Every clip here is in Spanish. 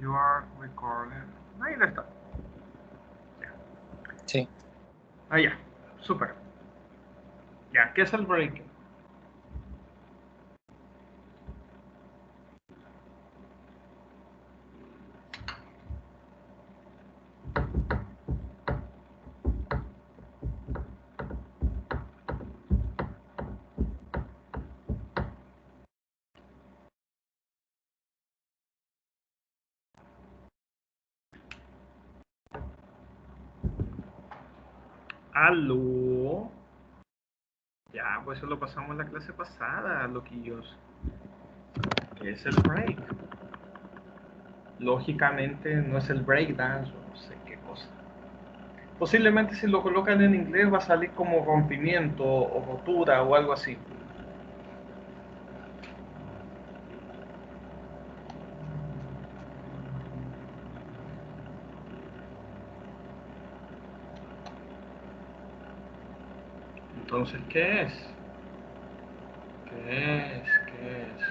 You are recording. Ahí está. Ya. Sí. Ah, ya. Súper. Ya, ¿qué es el break? Aló. Ya, pues eso lo pasamos en la clase pasada, loquillos. ¿Qué es el break? Lógicamente no es el breakdance o no sé qué cosa. Posiblemente si lo colocan en inglés va a salir como rompimiento o rotura o algo así. Entonces, ¿qué es? ¿Qué es? ¿Qué es?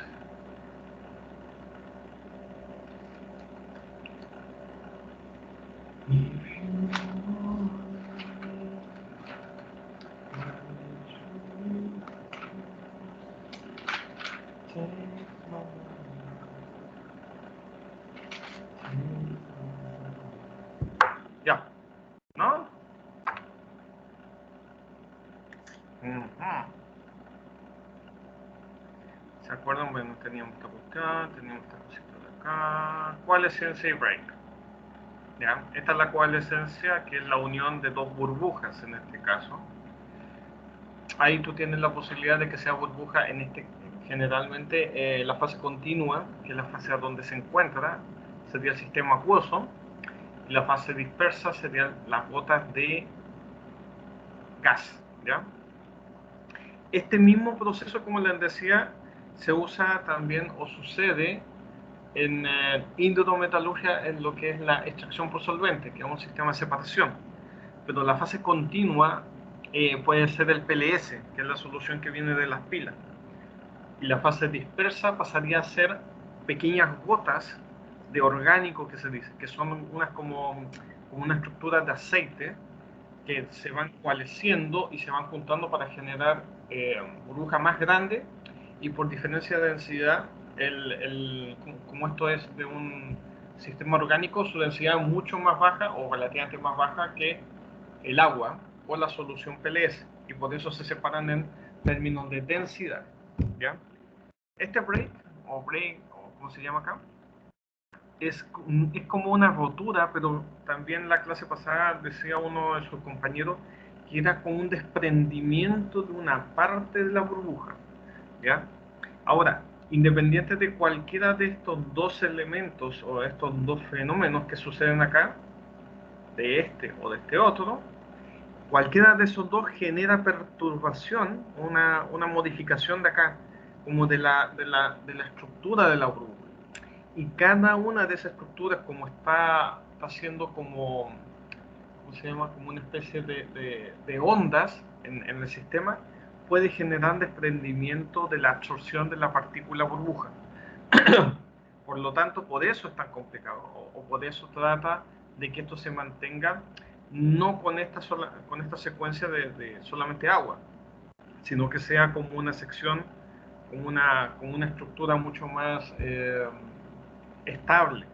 Ya, ¿no? ¿Se acuerdan? Bueno, teníamos esta cuestión, teníamos esta cosita de acá. Coalescencia y break. ¿Ya? Esta es la coalescencia, que es la unión de dos burbujas en este caso. Ahí tú tienes la posibilidad de que sea burbuja en generalmente la fase continua, que es la fase donde se encuentra, sería el sistema acuoso, y la fase dispersa serían las gotas de gas, ¿ya? Este mismo proceso, como les decía, se usa también o sucede en hidrometalurgia en lo que es la extracción por solvente, que es un sistema de separación. Pero la fase continua puede ser el PLS, que es la solución que viene de las pilas. Y la fase dispersa pasaría a ser pequeñas gotas de orgánico, que se dice, que son unas como una estructura de aceite que se van coalesciendo y se van juntando para generar burbujas más grandes, y por diferencia de densidad, como esto es de un sistema orgánico, su densidad es mucho más baja o relativamente más baja que el agua o la solución PLS, y por eso se separan en términos de densidad, ¿ya? Este break, o como se llama acá, es como una rotura, pero también la clase pasada decía uno de sus compañeros que era como un desprendimiento de una parte de la burbuja, ¿ya? Ahora, independiente de cualquiera de estos dos elementos o estos dos fenómenos que suceden acá, de este o de este otro, cualquiera de esos dos genera perturbación, una modificación de acá, como de la estructura de la burbuja. Y cada una de esas estructuras, como está haciendo como, ¿cómo se llama? Como una especie de ondas en el sistema, puede generar desprendimiento de la absorción de la partícula burbuja. Por lo tanto, por eso es tan complicado, o por eso trata de que esto se mantenga no con con esta secuencia de solamente agua, sino que sea como una sección, como una estructura mucho más estable.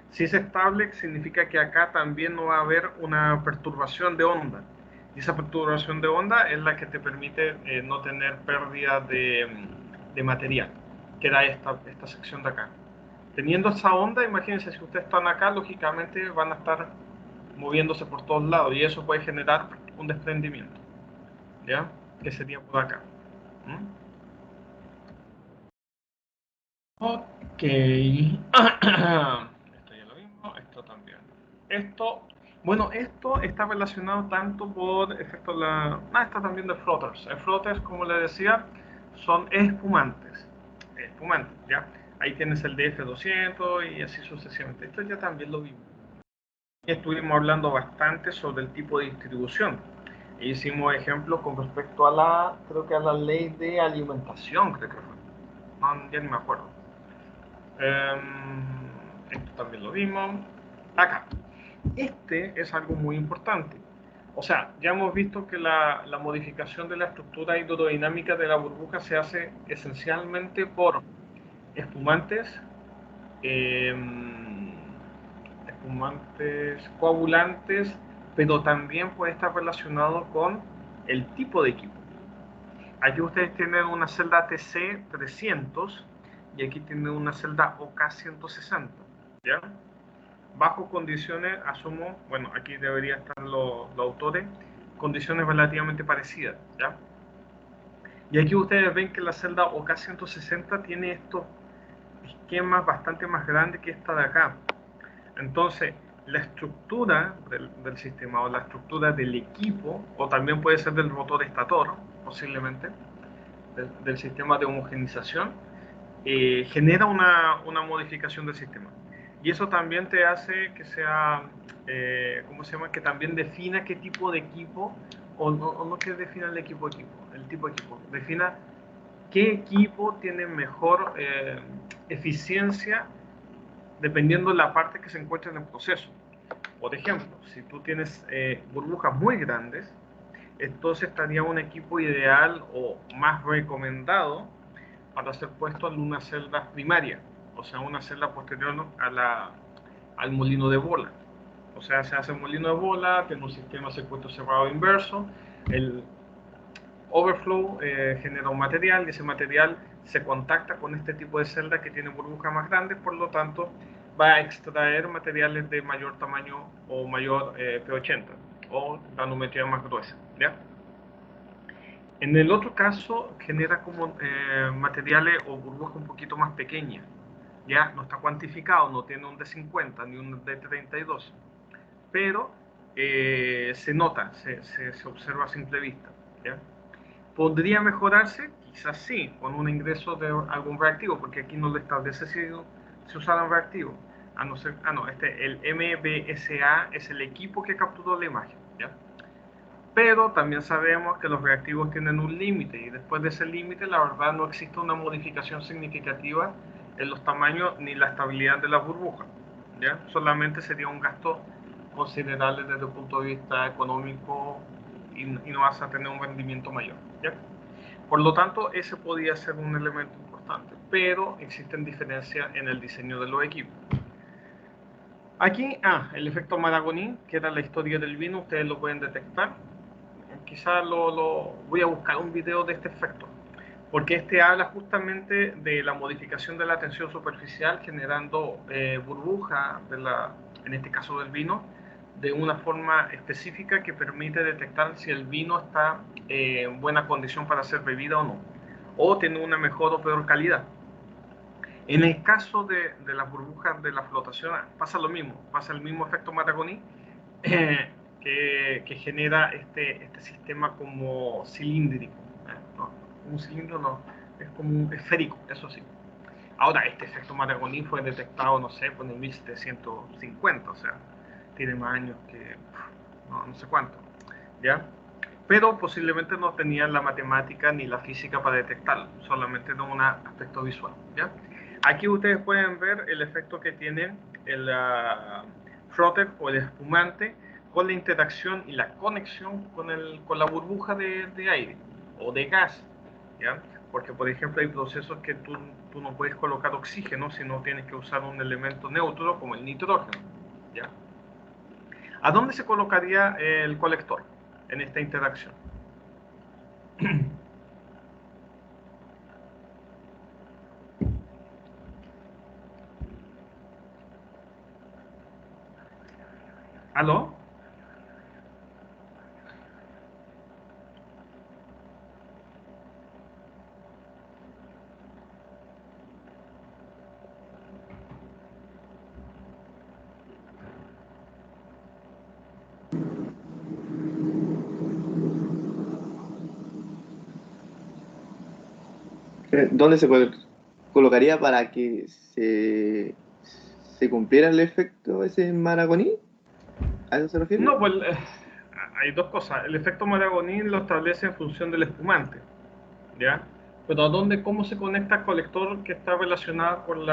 Si es estable, significa que acá también no va a haber una perturbación de onda. Y esa perturbación de onda es la que te permite no tener pérdida de material, que da esta sección de acá. Teniendo esa onda, imagínense, si ustedes están acá, lógicamente van a estar moviéndose por todos lados, y eso puede generar un desprendimiento, ¿ya? Que sería por acá. ¿Mm? Ok. Esto ya lo vimos, esto también. Bueno, esto está relacionado tanto por efecto está también de floaters. Floaters, como les decía, son espumantes. Espumantes, ¿ya? Ahí tienes el DF200 y así sucesivamente. Esto ya también lo vimos. Y estuvimos hablando bastante sobre el tipo de distribución. E hicimos ejemplos con respecto a creo que a la ley de alimentación, creo que fue. No, ya ni me acuerdo. Esto también lo vimos. Acá. Este es algo muy importante. O sea, ya hemos visto que la modificación de la estructura hidrodinámica de la burbuja se hace esencialmente por espumantes, espumantes coagulantes, pero también puede estar relacionado con el tipo de equipo. Aquí ustedes tienen una celda TC300 y aquí tienen una celda OK160, ¿ya? Bajo condiciones, asumo, bueno, aquí deberían estar los autores, condiciones relativamente parecidas, ¿ya? Y aquí ustedes ven que la celda OK160 tiene estos esquemas bastante más grandes que esta de acá. Entonces, la estructura del sistema o la estructura del equipo, o también puede ser del rotor estator, posiblemente, del sistema de homogenización, genera una modificación del sistema. Y eso también te hace que sea, ¿cómo se llama? Que también defina qué tipo de equipo, o no que defina el tipo de equipo, el tipo de equipo, defina qué equipo tiene mejor eficiencia dependiendo de la parte que se encuentra en el proceso. Por ejemplo, si tú tienes burbujas muy grandes, entonces estaría un equipo ideal o más recomendado para ser puesto en una celda primaria, o sea, una celda posterior al molino de bola. O sea, se hace un molino de bola, tiene un sistema de circuito cerrado inverso, el overflow genera un material y ese material se contacta con este tipo de celda que tiene burbujas más grandes, por lo tanto va a extraer materiales de mayor tamaño o mayor P80 o nanometría más gruesa, ¿ya? En el otro caso genera como materiales o burbujas un poquito más pequeñas, ya no está cuantificado, no tiene un D50 ni un D32, pero se nota, se observa a simple vista, ¿ya? ¿Podría mejorarse? Quizás sí, con un ingreso de algún reactivo, porque aquí no lo establece si se usaron reactivos. A no ser, no, el MBSA es el equipo que capturó la imagen, ¿ya? Pero también sabemos que los reactivos tienen un límite y después de ese límite la verdad no existe una modificación significativa en los tamaños ni la estabilidad de las burbujas, ¿ya? Solamente sería un gasto considerable desde el punto de vista económico y no vas a tener un rendimiento mayor, ¿ya? Por lo tanto, ese podría ser un elemento importante, pero existen diferencias en el diseño de los equipos. Aquí, el efecto Maragoni, que era la historia del vino, ustedes lo pueden detectar. Quizás voy a buscar un video de este efecto, porque este habla justamente de la modificación de la tensión superficial generando burbujas, en este caso del vino, de una forma específica que permite detectar si el vino está en buena condición para ser bebida o no, o tiene una mejor o peor calidad. En el caso de las burbujas de la flotación pasa lo mismo, pasa el mismo efecto Maragoni, que genera este sistema como cilíndrico, ¿no? Un cilindro no, es como un esférico, eso sí. Ahora, este efecto Maragoni fue detectado, no sé, en el 1750, o sea, tiene más años que no sé cuánto, ¿ya? Pero posiblemente no tenían la matemática ni la física para detectarlo, solamente en un aspecto visual, ¿ya? Aquí ustedes pueden ver el efecto que tiene el frotter o el espumante con la interacción y la conexión con la burbuja de aire o de gas, ¿ya? Porque, por ejemplo, hay procesos que tú no puedes colocar oxígeno, sino tienes que usar un elemento neutro como el nitrógeno, ¿ya? ¿A dónde se colocaría el colector en esta interacción? ¿Aló? ¿Dónde se colocaría para que se cumpliera el efecto ese Maragoni? ¿A eso se refiere? No, pues hay dos cosas. El efecto Maragoni lo establece en función del espumante, ¿ya? Pero ¿a dónde, cómo se conecta el colector que está relacionado con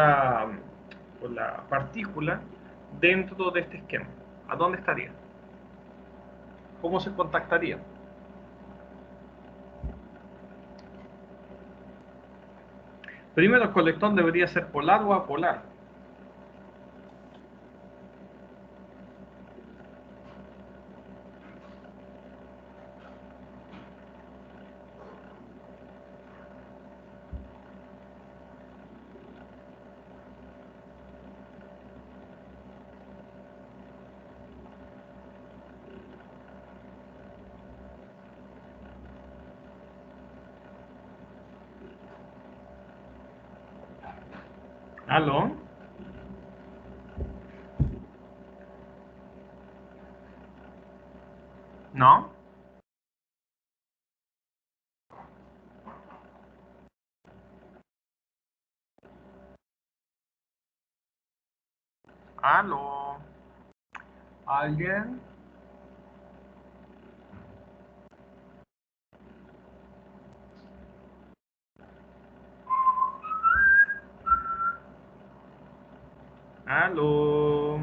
o la partícula dentro de este esquema? ¿A dónde estaría? ¿Cómo se contactaría? Primero, el colectón debería ser polar o apolar. ¿Aló? ¿No? ¿Aló? ¿Alguien? ¿Aló?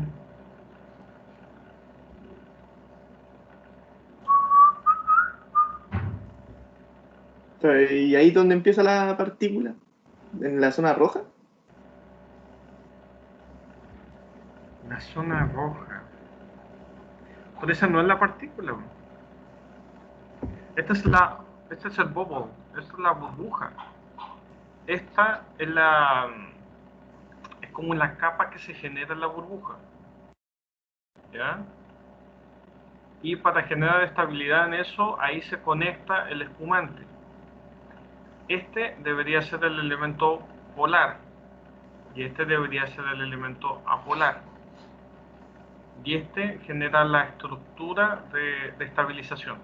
¿Y ahí donde empieza la partícula? ¿En la zona roja? La zona roja. Pero esa no es la partícula. Esta es este es el bubble, esta es la burbuja. Esta es es como la capa que se genera en la burbuja. ¿Ya? Y para generar estabilidad en eso, ahí se conecta el espumante. Este debería ser el elemento polar y este debería ser el elemento apolar. Y este genera la estructura de estabilización.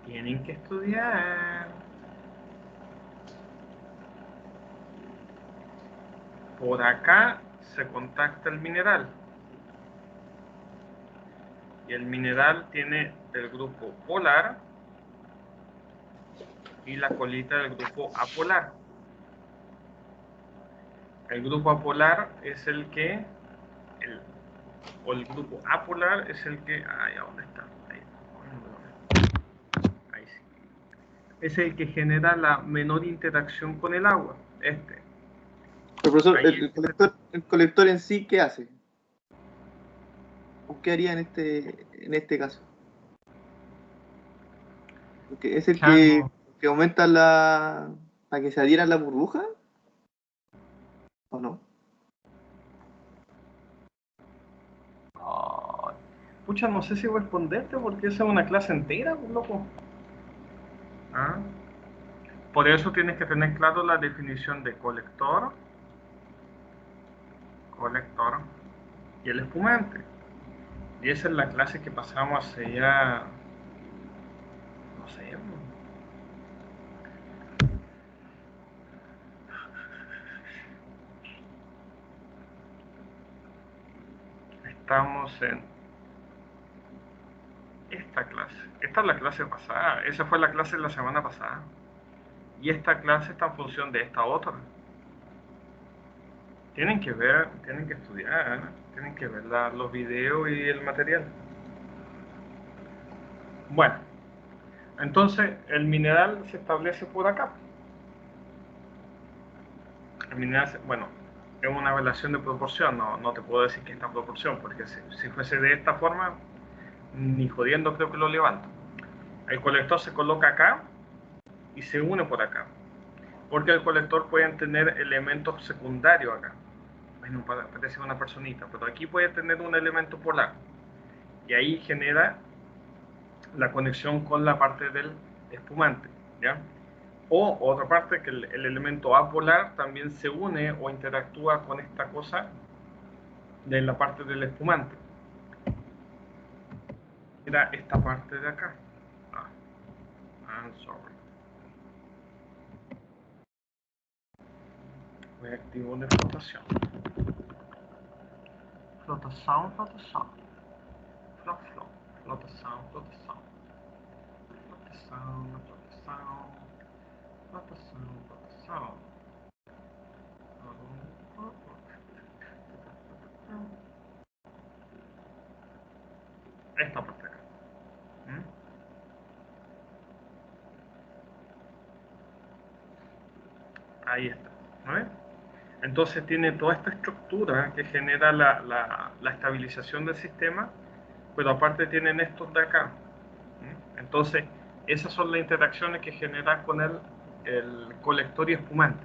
Tienen que estudiar. Por acá se contacta el mineral. Y el mineral tiene el grupo polar y la colita del grupo apolar. El grupo apolar es el que, o el grupo apolar es el que, ay, ¿a dónde está? Ahí sí. Es el que genera la menor interacción con el agua. Pero profesor, Ahí el colector en sí, ¿qué hace? ¿O qué haría en este caso? Porque es el claro. que aumenta la... para que se adhiera a la burbuja, ¿o no? Ay, pucha, no sé si responderte porque esa es una clase entera, pues, loco. ¿Ah? Por eso tienes que tener claro la definición de colector, y el espumante. Y esa es la clase que pasamos hace ya, no sé, estamos en esta clase. Esta es la clase pasada, esa fue la clase de la semana pasada. Y esta clase está en función de esta otra. Tienen que ver, tienen que estudiar, tienen que ver los videos y el material. Bueno, entonces el mineral se establece por acá. El mineral, bueno, es una relación de proporción, no te puedo decir que esta proporción, porque si fuese de esta forma, ni jodiendo creo que lo levanto. El colector se coloca acá y se une por acá, porque el colector puede tener elementos secundarios acá. Bueno, parece una personita, pero aquí puede tener un elemento polar y ahí genera la conexión con la parte del espumante, ¿ya? O otra parte, que el elemento apolar también se une o interactúa con esta cosa de la parte del espumante. Era esta parte de acá. Ah, I'm sorry. Voy a activar una flotación. Flotación, flotación. Flot, flot. Flotación, flotación. Flotación, flotación. Flotación, flotación. Oh. Esta parte acá. ¿Mm? Ahí está. ¿No ves? Entonces tiene toda esta estructura que genera la estabilización del sistema, pero aparte tienen estos de acá. ¿Mm? Entonces, esas son las interacciones que generan con el colector y espumante.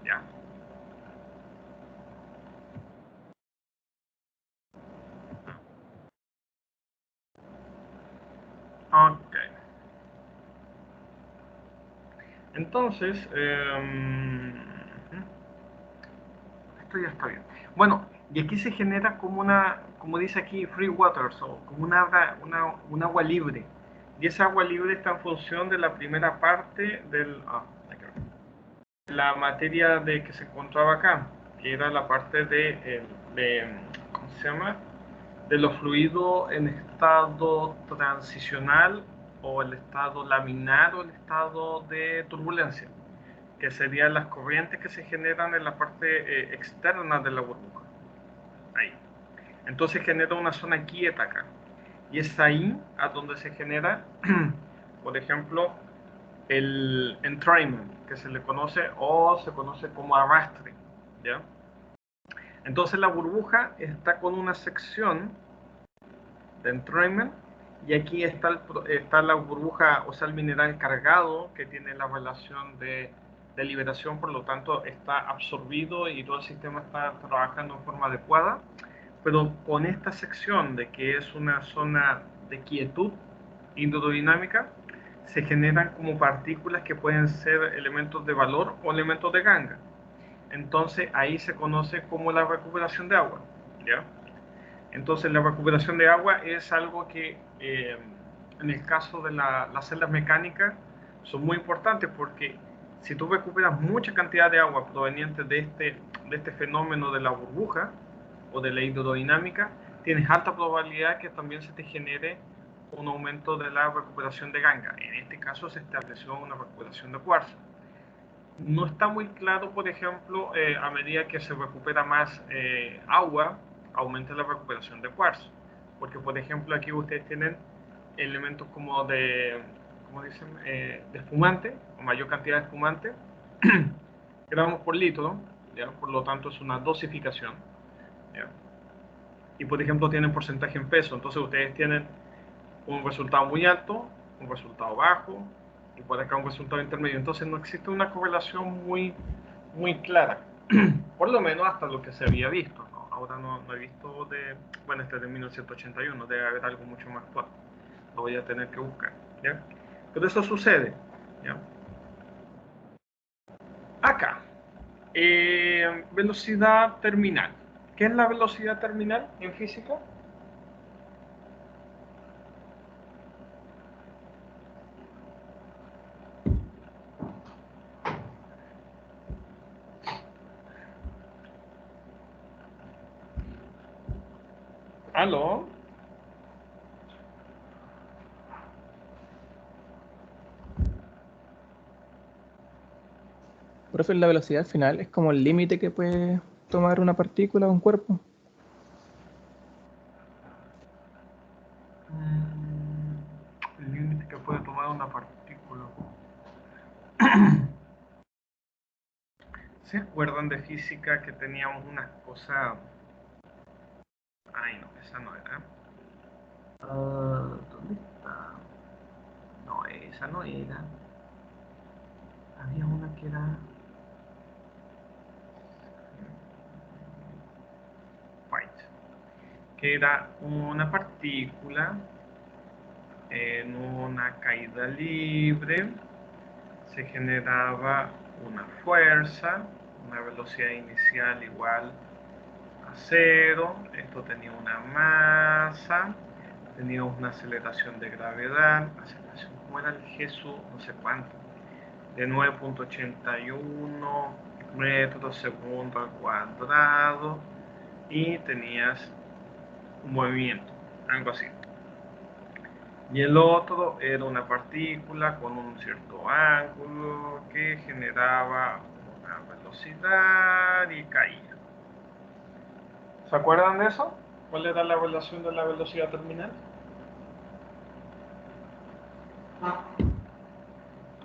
¿Ya? Ok. Entonces, esto ya está bien. Bueno, y aquí se genera como una, como dice aquí, free waters, o como un agua libre. Y esa agua libre está en función de la primera parte la materia de que se encontraba acá, que era la parte de ¿cómo se llama? De los fluidos en estado transicional o el estado laminar o el estado de turbulencia, que serían las corrientes que se generan en la parte externa de la burbuja. Ahí. Entonces genera una zona quieta acá. Y es ahí a donde se genera, por ejemplo, el entrainment, que se le conoce o se conoce como arrastre. ¿Ya? Entonces la burbuja está con una sección de entrainment y aquí está la burbuja, o sea, el mineral cargado que tiene la relación de liberación, por lo tanto está absorbido y todo el sistema está trabajando en forma adecuada, pero con esta sección de que es una zona de quietud hidrodinámica, se generan como partículas que pueden ser elementos de valor o elementos de ganga. Entonces ahí se conoce como la recuperación de agua. ¿Ya? Entonces la recuperación de agua es algo que en el caso de las celdas mecánicas son muy importantes, porque si tú recuperas mucha cantidad de agua proveniente de este fenómeno de la burbuja o de la hidrodinámica, tienes alta probabilidad que también se te genere un aumento de la recuperación de ganga. En este caso se estableció una recuperación de cuarzo. No está muy claro, por ejemplo, a medida que se recupera más agua, aumenta la recuperación de cuarzo. Porque, por ejemplo, aquí ustedes tienen elementos como ¿cómo dicen? De espumante, o mayor cantidad de espumante, gramos por litro, ¿ya? Por lo tanto es una dosificación. ¿Ya? Y, por ejemplo, tienen porcentaje en peso, entonces ustedes tienen un resultado muy alto, un resultado bajo, y por acá un resultado intermedio. Entonces no existe una correlación muy clara, por lo menos hasta lo que se había visto, ¿no? Ahora no he visto bueno, este es de 1981, debe haber algo mucho más actual, lo voy a tener que buscar, ¿ya? Pero eso sucede, ¿ya? Acá, velocidad terminal. ¿Qué es la velocidad terminal en física? ¿Aló? Profe, la velocidad final es como el límite que puede tomar una partícula o un cuerpo. El límite que puede tomar una partícula. ¿Se acuerdan de física que teníamos unas cosas? Ay, no, esa no era. ¿Dónde está? No, esa no era. Había una que era. Right. Que era una partícula en una caída libre. Se generaba una fuerza, una velocidad inicial igual a cero. Esto tenía una masa, tenía una aceleración de gravedad, aceleración, ¿cómo era el Jesús? No sé cuánto, de 9.81 metros segundo al cuadrado, y tenías un movimiento, algo así. Y el otro era una partícula con un cierto ángulo que generaba una velocidad y caía. ¿Se acuerdan de eso? ¿Cuál era la relación de la velocidad terminal?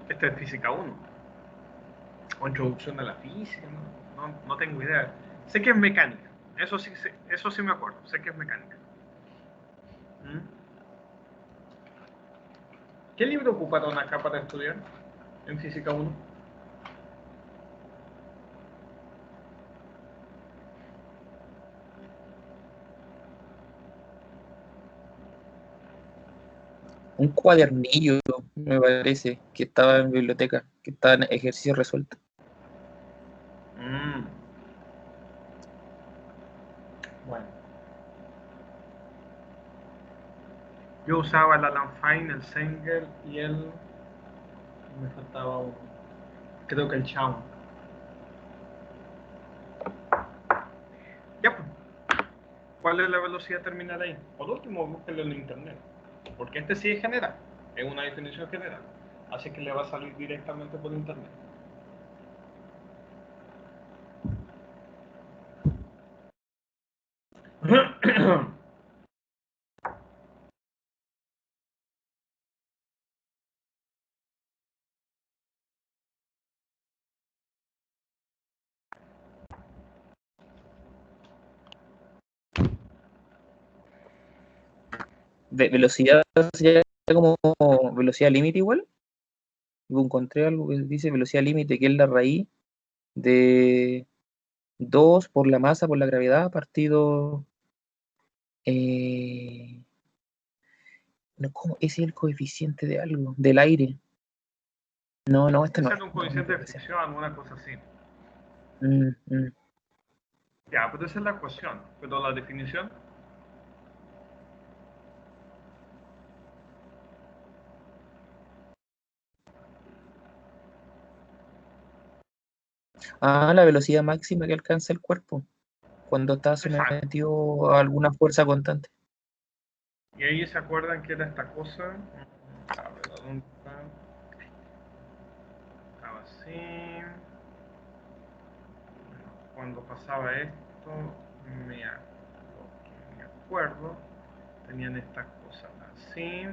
Esta es física 1. O introducción a la física, no tengo idea. Sé que es mecánica. Eso sí me acuerdo. Sé que es mecánica. ¿Mm? ¿Qué libro ocuparon acá para estudiar en física 1? Un cuadernillo, me parece, que estaba en biblioteca, que estaba en ejercicio resuelto. Mm. Bueno. Yo usaba el Alan Fine, el Sanger y el... Me faltaba uno. Creo que el Chown. Ya, pues. ¿Cuál es la velocidad terminal ahí? Por último, búsquelo en internet. Porque este sí es general. Es una definición general. Así que le va a salir directamente por internet. Velocidad sería como velocidad límite igual. Yo encontré algo que dice velocidad límite, que es la raíz de 2 por la masa por la gravedad partido... no, ¿cómo? Ese es el coeficiente de algo, del aire. No, este no Ese es. era un No coeficiente de puede ser. fricción, alguna cosa así. Mm, mm. Ya, pero esa es la ecuación. Pero la definición... Ah, la velocidad máxima que alcanza el cuerpo cuando está Exacto. sometido a alguna fuerza constante. Y ahí se acuerdan que era esta cosa. A ver, ¿dónde está? Estaba así. Cuando pasaba esto, me acuerdo, tenían estas cosas así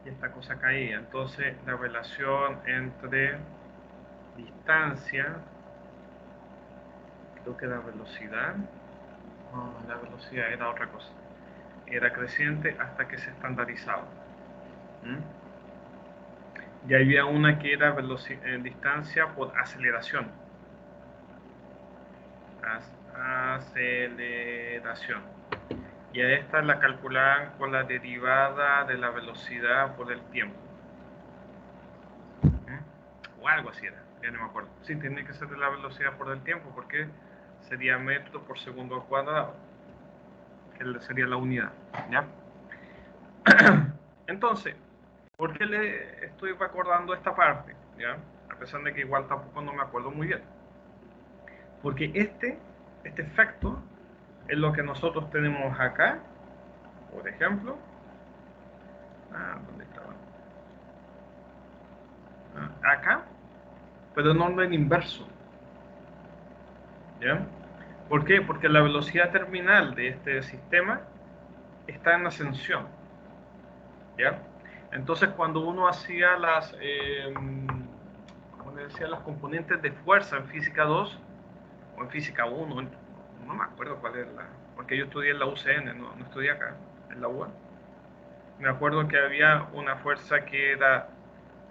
y esta cosa caía. Entonces la relación entre distancia, creo que era velocidad, no, la velocidad era otra cosa, era creciente hasta que se estandarizaba. ¿Mm? Y había una que era distancia por aceleración. Aceleración. Y a esta la calculaban con la derivada de la velocidad por el tiempo. O algo así era, ya no me acuerdo. Sí, tiene que ser de la velocidad por el tiempo, porque sería metro por segundo al cuadrado, que sería la unidad. ¿Ya? Entonces, ¿por qué le estoy recordando esta parte? ¿Ya? A pesar de que igual tampoco no me acuerdo muy bien. Porque este efecto es lo que nosotros tenemos acá, por ejemplo. ¿Dónde estaba? Acá, pero en orden inverso. ¿Ya? ¿Por qué? Porque la velocidad terminal de este sistema está en ascensión. ¿Ya? Entonces, cuando uno hacía como le decía, las componentes de fuerza en física 2 o en física 1, no me acuerdo cuál es porque yo estudié en la UCN, no estudié acá, en la UA. Me acuerdo que había una fuerza que era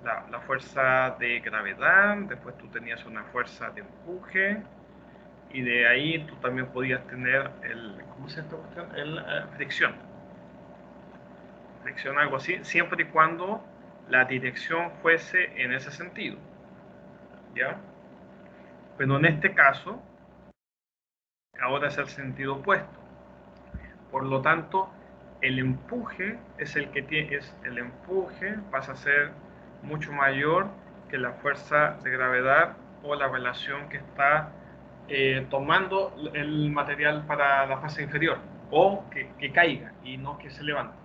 la fuerza de gravedad, después tú tenías una fuerza de empuje, y de ahí tú también podías tener ¿cómo se llama esta cuestión? Fricción. Fricción, algo así, siempre y cuando la dirección fuese en ese sentido. ¿Ya? Pero en este caso, ahora es el sentido opuesto. Por lo tanto, el empuje es el empuje pasa a ser mucho mayor que la fuerza de gravedad o la relación que está tomando el material para la fase inferior, o que caiga y no que se levante.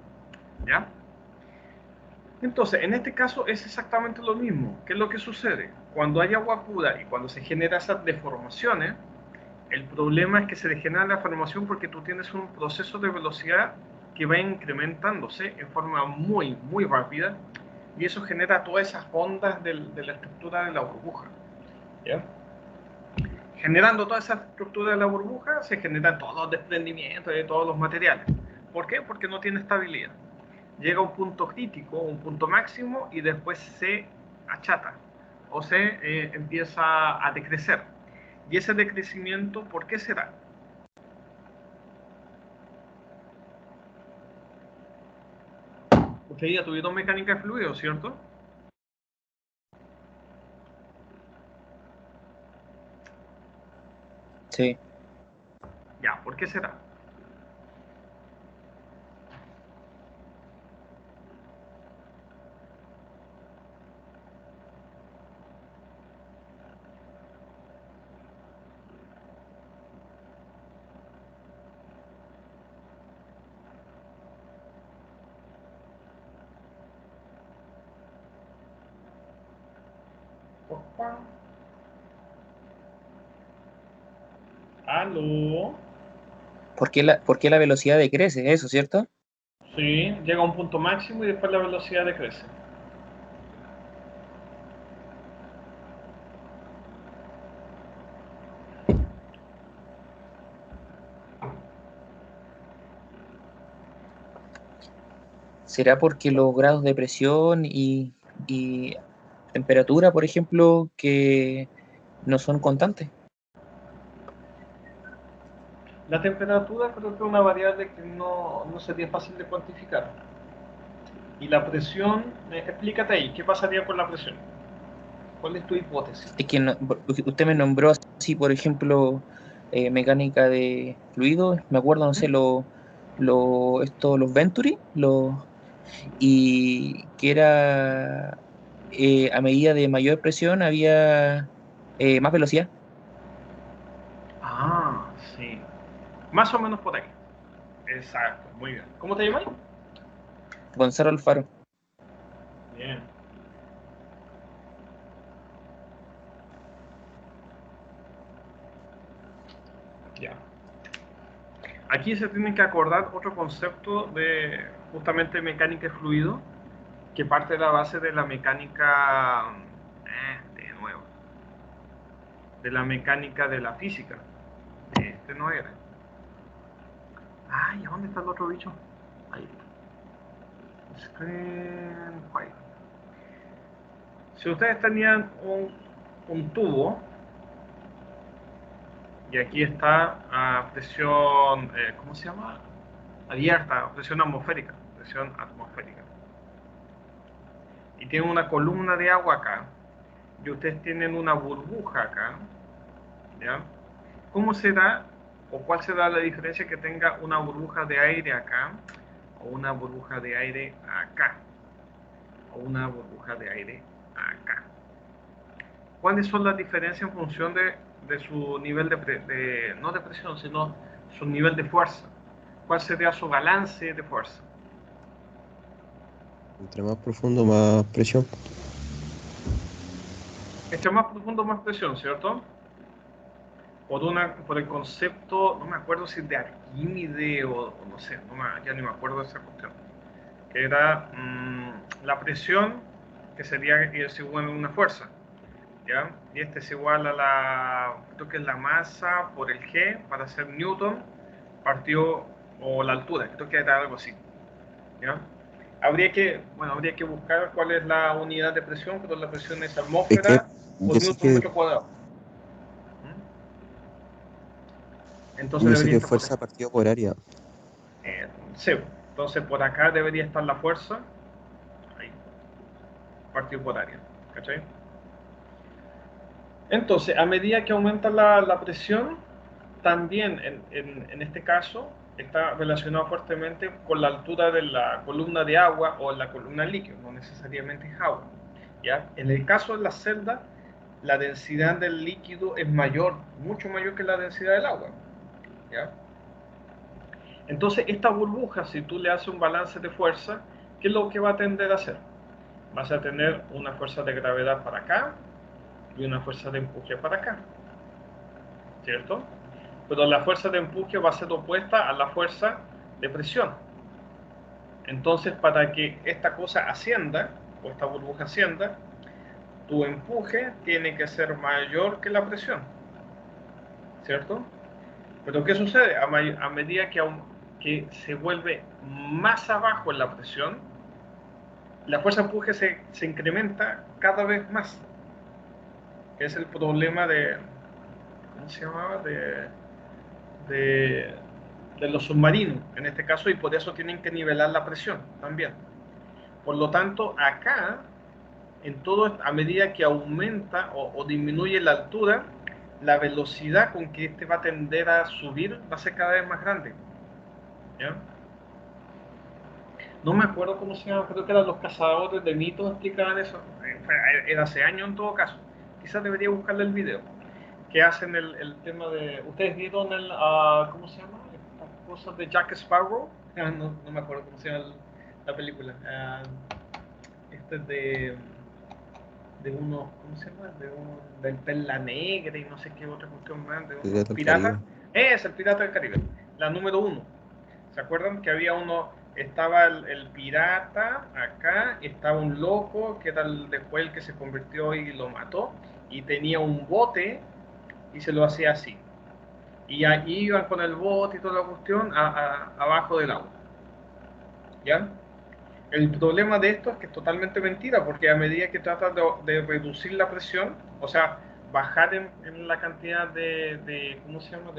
¿Ya? Entonces, en este caso es exactamente lo mismo. ¿Qué es lo que sucede? Cuando hay agua pura y cuando se generan esas deformaciones, el problema es que se genera la deformación porque tú tienes un proceso de velocidad que va incrementándose en forma muy, muy rápida y eso genera todas esas ondas de la estructura de la burbuja. ¿Ya? Generando toda esa estructura de la burbuja se generan todos los desprendimientos de todos los materiales. ¿Por qué? Porque no tiene estabilidad. Llega a un punto crítico, un punto máximo y después se achata o se empieza a decrecer. Y ese decrecimiento, ¿por qué será? Ustedes ya tuvieron mecánica de fluidos, ¿cierto? Sí. Ya, ¿por qué será? Opa. ¿Aló? ¿Por qué la velocidad decrece? Eso, ¿cierto? Sí, llega a un punto máximo y después la velocidad decrece. ¿Será porque los grados de presión y temperatura, por ejemplo, que no son constantes? La temperatura creo que es una variable que no sería fácil de cuantificar. Y la presión, explícate ahí, ¿qué pasaría con la presión? ¿Cuál es tu hipótesis? Es que usted me nombró así, por ejemplo, mecánica de fluidos, me acuerdo, no sé, los Venturi, y que era a medida de mayor presión había más velocidad. Ah, sí. Más o menos por ahí. Exacto, muy bien. ¿Cómo te llamas? Gonzalo Alfaro. Bien. Ya. Aquí se tiene que acordar otro concepto de justamente mecánica de fluido, que parte de la base de la mecánica, de nuevo, de la mecánica de la física. Este no era. Ay, ¿dónde está el otro bicho? Ahí está. Screen file. Si ustedes tenían un tubo, y aquí está a presión, ¿cómo se llama? Abierta, presión atmosférica, presión atmosférica. Y tienen una columna de agua acá, y ustedes tienen una burbuja acá, ¿ya? ¿Cómo será o cuál será la diferencia que tenga una burbuja de aire acá o una burbuja de aire acá o una burbuja de aire acá? ¿Cuáles son las diferencias en función de su nivel no de presión, sino su nivel de fuerza? ¿Cuál sería su balance de fuerza? Entre más profundo, más presión. Este más profundo, más presión, ¿cierto? Por el concepto, no me acuerdo si de Arquímedes o no sé, ya ni me acuerdo de esa cuestión, que era la presión, que sería es igual a una fuerza, ¿ya? Y este es igual a creo que es la masa por el G, para hacer Newton, partido, o la altura, creo que era algo así, ¿ya? Habría que buscar cuál es la unidad de presión, pero la presión es Es que atmósfera o yo sé newton que, metro cuadrado. Entonces yo sé debería que estar por ahí. fuerza partido por área. Sí, entonces por acá debería estar la fuerza, ahí, partido por área, ¿cachai? Entonces, a medida que aumenta la presión, también en este caso está relacionado fuertemente con la altura de la columna de agua o la columna líquido, no necesariamente es agua, ¿ya? En el caso de la celda, la densidad del líquido es mayor, mucho mayor que la densidad del agua, ¿ya? Entonces, esta burbuja, si tú le haces un balance de fuerza, ¿qué es lo que va a tender a hacer? vas a tener una fuerza de gravedad para acá y una fuerza de empuje para acá, ¿cierto? Pero la fuerza de empuje va a ser opuesta a la fuerza de presión. Entonces, para que esta cosa ascienda, o esta burbuja ascienda, tu empuje tiene que ser mayor que la presión, ¿cierto? Pero ¿qué sucede? A medida que se vuelve más abajo en la presión, la fuerza de empuje se incrementa cada vez más. Es el problema de, ¿cómo se llamaba? De, de los submarinos, en este caso, y por eso tienen que nivelar la presión también. Por lo tanto, acá, en todo, a medida que aumenta o disminuye la altura, la velocidad con que este va a tender a subir va a ser cada vez más grande, ¿ya? No me acuerdo cómo se llama, creo que eran los cazadores de mitos explicaban eso. Era hace años en todo caso. Quizás debería buscarle el video. Que hacen el tema de... ¿Ustedes vieron ¿cómo se llama? Estas cosas de Jack Sparrow. No me acuerdo cómo se llama la película. Este es de unos, ¿cómo se llama? Del Perla Negra y no sé qué otra cuestión más, de unos Pirata del piratas. Caribe. Es el Pirata del Caribe, la número 1. ¿Se acuerdan que había uno, estaba el pirata acá, estaba un loco que era después el que se convirtió y lo mató, y tenía un bote y se lo hacía así. Y ahí iban con el bote y toda la cuestión abajo del agua. ¿Ya? El problema de esto es que es totalmente mentira, porque a medida que tratas de reducir la presión, o sea, bajar en la cantidad ¿cómo se llama?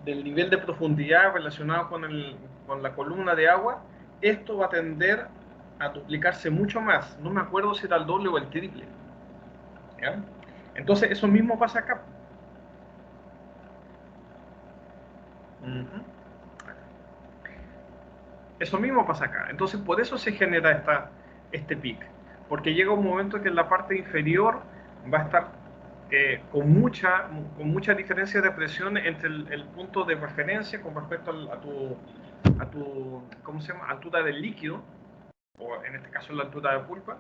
Del nivel de profundidad relacionado con la columna de agua, esto va a tender a duplicarse mucho más. No me acuerdo si era el doble o el triple. ¿Ya? Entonces, eso mismo pasa acá. Eso mismo pasa acá. Entonces, por eso se genera este pic. Porque llega un momento que en la parte inferior va a estar con mucha diferencia de presión entre el punto de referencia con respecto a tu, ¿cómo se llama? Altura del líquido, o en este caso la altura de pulpa,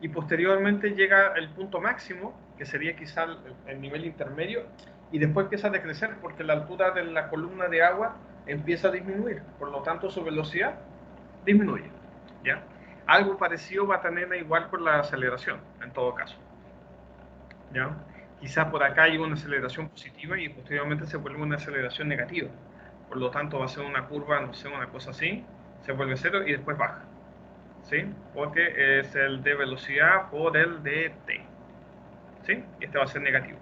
y posteriormente llega el punto máximo, que sería quizá el nivel intermedio, y después empieza a decrecer porque la altura de la columna de agua empieza a disminuir, por lo tanto su velocidad disminuye, ¿ya? Algo parecido va a tener igual con la aceleración, en todo caso, ¿ya? Quizás por acá hay una aceleración positiva y posteriormente se vuelve una aceleración negativa, por lo tanto va a ser una curva, no sé, una cosa así, se vuelve cero y después baja, ¿sí? Porque es el de velocidad por el de t, ¿sí? Y este va a ser negativo,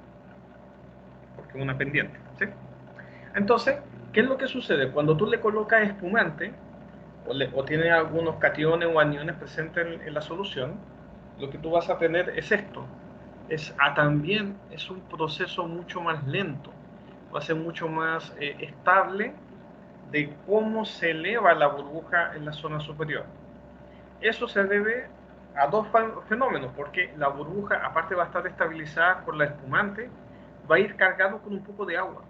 porque es una pendiente, ¿sí? Entonces, ¿qué es lo que sucede? Cuando tú le colocas espumante, o tiene algunos cationes o aniones presentes en la solución, lo que tú vas a tener es esto. También es un proceso mucho más lento, va a ser mucho más estable de cómo se eleva la burbuja en la zona superior. Eso se debe a dos fenómenos, porque la burbuja, aparte va a estar estabilizada por la espumante, va a ir cargado con un poco de agua.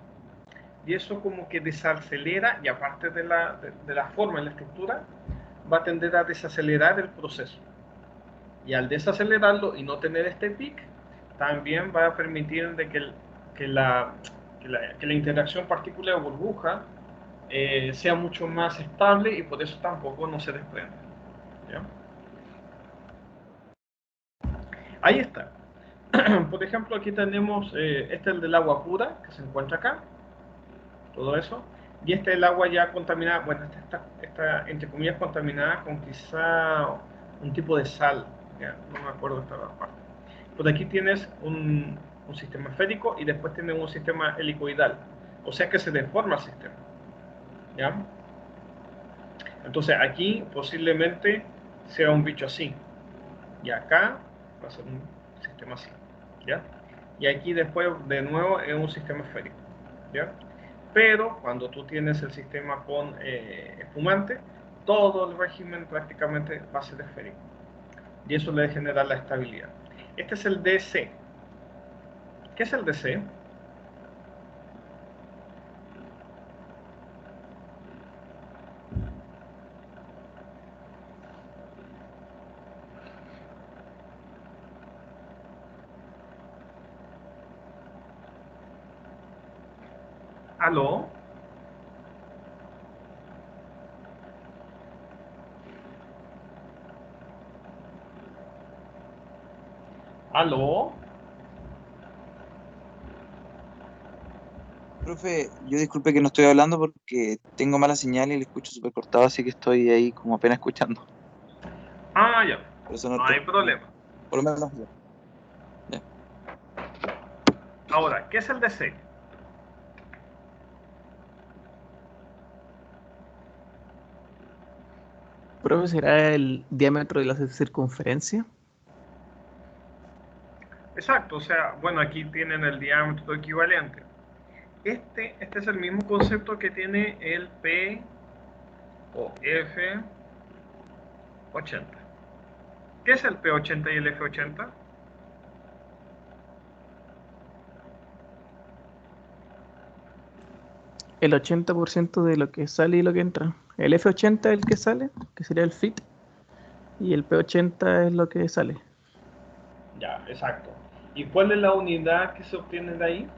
Y eso como que desacelera, y aparte de la forma y la estructura, va a tender a desacelerar el proceso. Y al desacelerarlo y no tener este pic, también va a permitir de que la interacción partícula-burbuja sea mucho más estable y por eso tampoco no se desprende, ¿ya? Ahí está. Por ejemplo, aquí tenemos, este es el del agua pura, que se encuentra acá, todo eso. Y este es el agua ya contaminada, bueno, esta está entre comillas contaminada con quizá un tipo de sal, ya, no me acuerdo esta parte. Por aquí tienes un sistema esférico y después tienes un sistema helicoidal, o sea que se deforma el sistema, ¿ya? Entonces aquí posiblemente sea un bicho así, y acá va a ser un sistema así, ¿ya? Y aquí después de nuevo es un sistema esférico, ¿ya? Pero cuando tú tienes el sistema con espumante, todo el régimen prácticamente va a ser esférico, y eso le genera la estabilidad. Este es el DC. ¿Qué es el DC? ¿Aló? ¿Aló? Profe, yo disculpe que no estoy hablando porque tengo mala señal y le escucho súper cortado, así que estoy ahí como apenas escuchando. Ah, ya. Por eso no No hay estoy, problema. por lo menos yo. Ya. Ahora, ¿qué es el DC? Profe, ¿será el diámetro de la circunferencia? Exacto, o sea, bueno, aquí tienen el diámetro equivalente. Este es el mismo concepto que tiene el P o F80. ¿Qué es el P80 y el F80? El 80% de lo que sale y lo que entra. El F80 es el que sale, que sería el fit, y el P80 es lo que sale. Ya, exacto. ¿Y cuál es la unidad que se obtiene de ahí?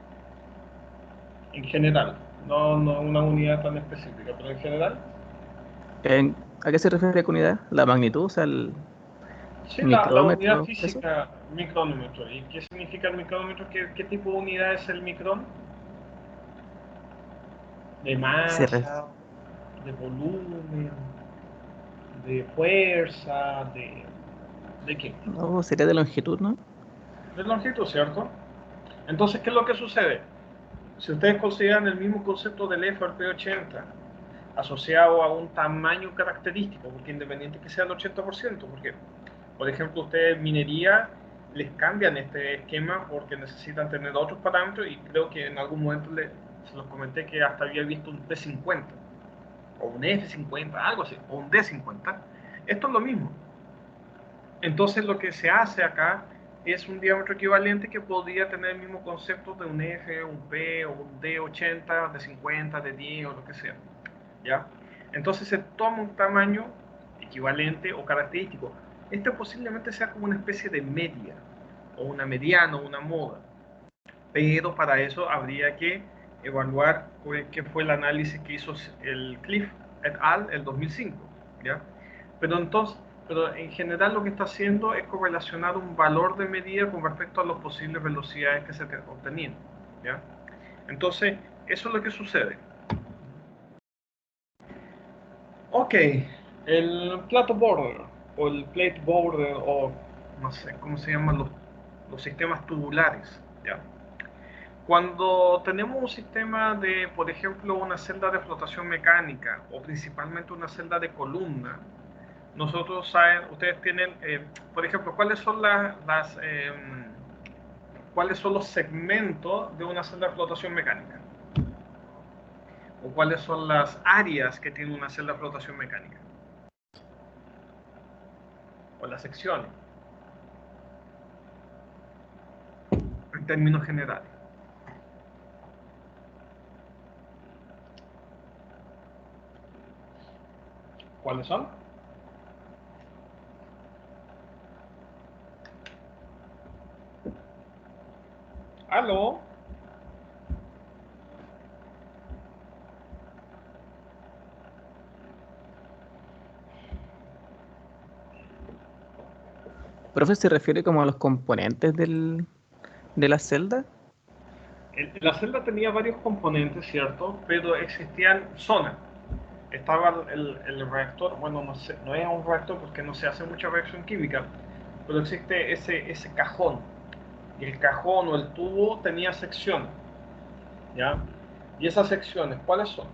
En general, no una unidad tan específica, pero en general. ¿A qué se refiere con unidad? La magnitud, o sea, el Sí, la unidad micrómetro, eso. física, micrómetro. ¿Y qué significa el micrómetro? ¿Qué tipo de unidad es el micrón? De Se ref- masa, de volumen, de fuerza, ¿de qué? No, sería de longitud, ¿no? De longitud, ¿cierto? Entonces, ¿qué es lo que sucede? Si ustedes consideran el mismo concepto del F al P80 asociado a un tamaño característico, porque independiente que sea el 80%, porque, por ejemplo, ustedes minería les cambian este esquema porque necesitan tener otros parámetros y creo que en algún momento se los comenté que hasta había visto un P50 o un F50, algo así, o un D50. Esto es lo mismo. Entonces lo que se hace acá es un diámetro equivalente que podría tener el mismo concepto de un F, un P, o un D80, de 50, de 10 o lo que sea. ¿Ya? Entonces se toma un tamaño equivalente o característico. Este posiblemente sea como una especie de media, o una mediana, o una moda. Pero para eso habría que evaluar qué fue el análisis que hizo el Cliff et al. El 2005. ¿Ya? Pero entonces, pero en general lo que está haciendo es correlacionar un valor de medida con respecto a las posibles velocidades que se obtenían. ¿Ya? Entonces, eso es lo que sucede. Ok, el plato border o el plate border o no sé cómo se llaman los sistemas tubulares. ¿Ya? Cuando tenemos un sistema de, por ejemplo, una celda de flotación mecánica o principalmente una celda de columna, nosotros saben, ustedes tienen, por ejemplo, cuáles son los segmentos de una celda de flotación mecánica o cuáles son las áreas que tiene una celda de flotación mecánica o las secciones en términos generales. ¿Cuáles son? ¿Aló? Profe, ¿se refiere como a los componentes de la celda? La celda tenía varios componentes, ¿cierto? Pero existían zonas. Estaba el reactor, bueno, no, sé, no es un reactor porque no se hace mucha reacción química, pero existe ese cajón. Y el cajón o el tubo tenía secciones, ¿ya? Y esas secciones, ¿cuáles son?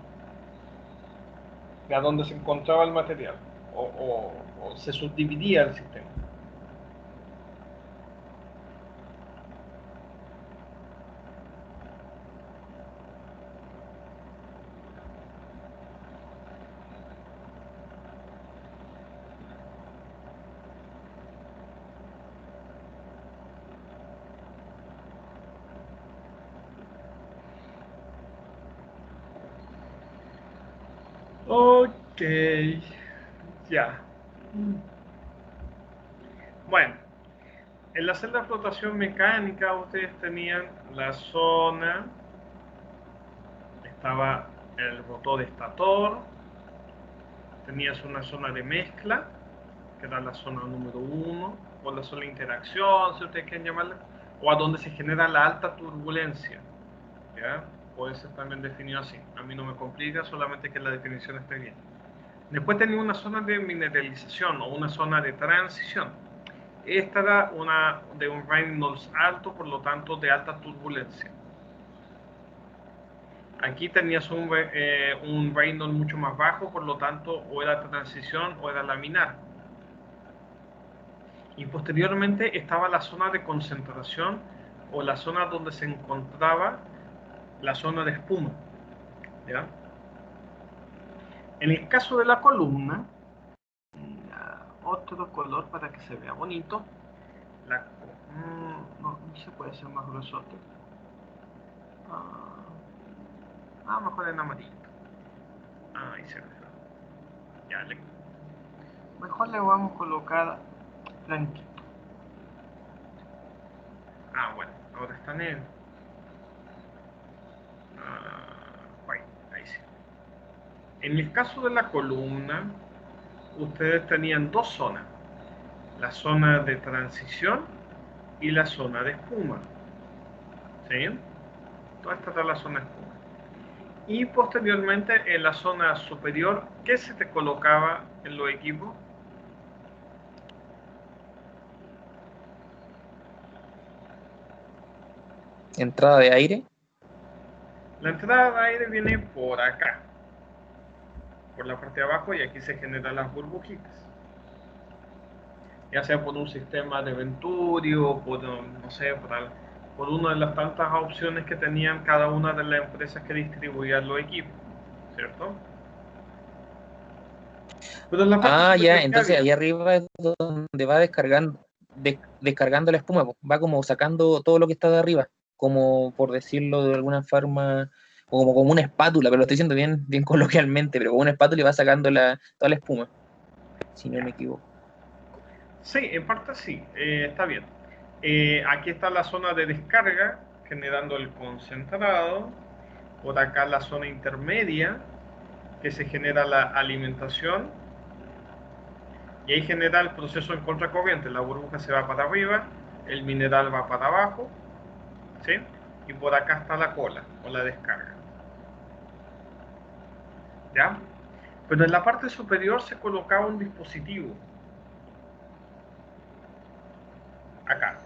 De a donde se encontraba el material o se subdividía el sistema. Ok, ya. Bueno, en la celda de flotación mecánica ustedes tenían la zona, estaba el rotor estator, tenías una zona de mezcla, que era la zona número 1, o la zona de interacción, si ustedes quieren llamarla, o a donde se genera la alta turbulencia, ¿ya? Puede ser también definido así. A mí no me complica, solamente que la definición esté bien. Después tenía una zona de mineralización o una zona de transición. Esta era una de un Reynolds alto, por lo tanto de alta turbulencia. Aquí tenías un Reynolds mucho más bajo, por lo tanto o era transición o era laminar. Y posteriormente estaba la zona de concentración o la zona donde se encontraba la zona de espuma, ¿ya? En el caso de la columna, otro color para que se vea bonito, no se puede hacer más grueso. Mejor en amarillo. Ahí se ve. Ya, mejor le vamos a colocar blanquito. Bueno, ahora está negro. Ahí sí. En el caso de la columna, ustedes tenían dos zonas, la zona de transición y la zona de espuma. ¿Sí? Toda esta era la zona de espuma. Y posteriormente en la zona superior, ¿qué se te colocaba en los equipos? Entrada de aire. La entrada de aire viene por acá, por la parte de abajo, y aquí se generan las burbujitas. Ya sea por un sistema de Venturio, por, no sé, por una de las tantas opciones que tenían cada una de las empresas que distribuían los equipos, ¿cierto? Pero en la parte Ya, superior, ¿qué entonces había? ahí arriba es donde va descargando la espuma, po. Va como sacando todo lo que está de arriba, como por decirlo de alguna forma, o como una espátula, pero lo estoy diciendo bien, bien coloquialmente, pero como una espátula y va sacando toda la espuma, si no Ya. me equivoco. Sí, en parte sí, está bien. Aquí está la zona de descarga, generando el concentrado. Por acá la zona intermedia, que se genera la alimentación. Y ahí genera el proceso en contracorriente. La burbuja se va para arriba, el mineral va para abajo, ¿sí? Y por acá está la cola o la descarga. ¿Ya? Pero en la parte superior se colocaba un dispositivo, acá,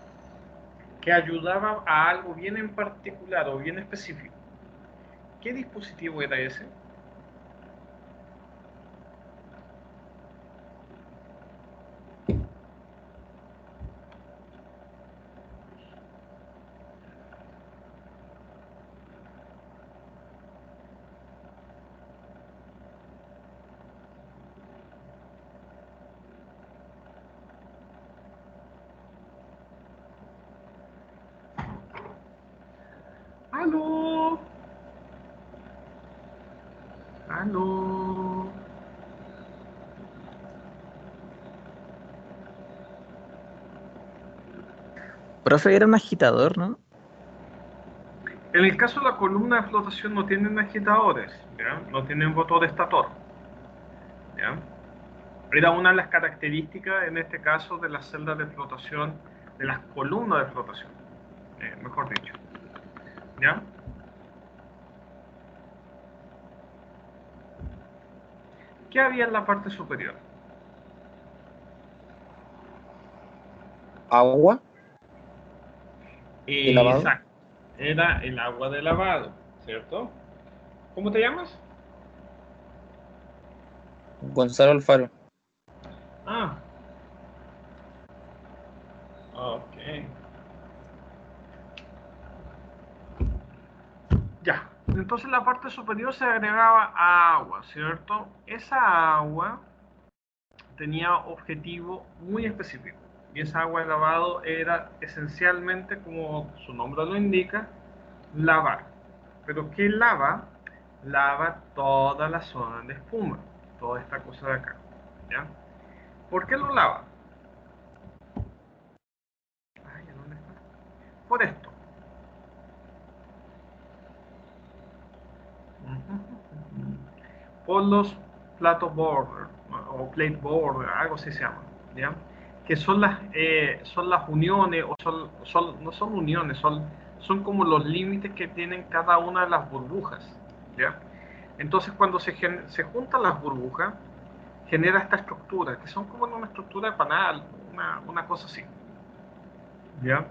que ayudaba a algo bien en particular o bien específico. ¿Qué dispositivo era ese? ¡Aló! ¡Aló! Profe, era un agitador, ¿no? En el caso de la columna de flotación no tienen agitadores, ¿ya? No tienen motor estator, ¿ya? Era una de las características, en este caso, de las celdas de flotación, de las columnas de flotación, mejor dicho, ¿ya? ¿Qué había en la parte superior? Agua de lavado. Exacto, era el agua de lavado, ¿cierto? ¿Cómo te llamas? Gonzalo Alfaro. Ah, ok. Ya, entonces en la parte superior se agregaba agua, ¿cierto? Esa agua tenía objetivo muy específico. Y esa agua de lavado era esencialmente, como su nombre lo indica, lavar. Pero ¿qué lava? Lava toda la zona de espuma, toda esta cosa de acá. ¿Ya? ¿Por qué lo lava? Ay, ¿dónde está? Por esto. por los platos border, ¿no? O plate border, algo así se llama, ¿ya? Que son las uniones, o no son uniones, son como los límites que tienen cada una de las burbujas, ¿ya? Entonces, cuando se juntan las burbujas, genera esta estructura, que son como una estructura de panal, una cosa así, ¿ya?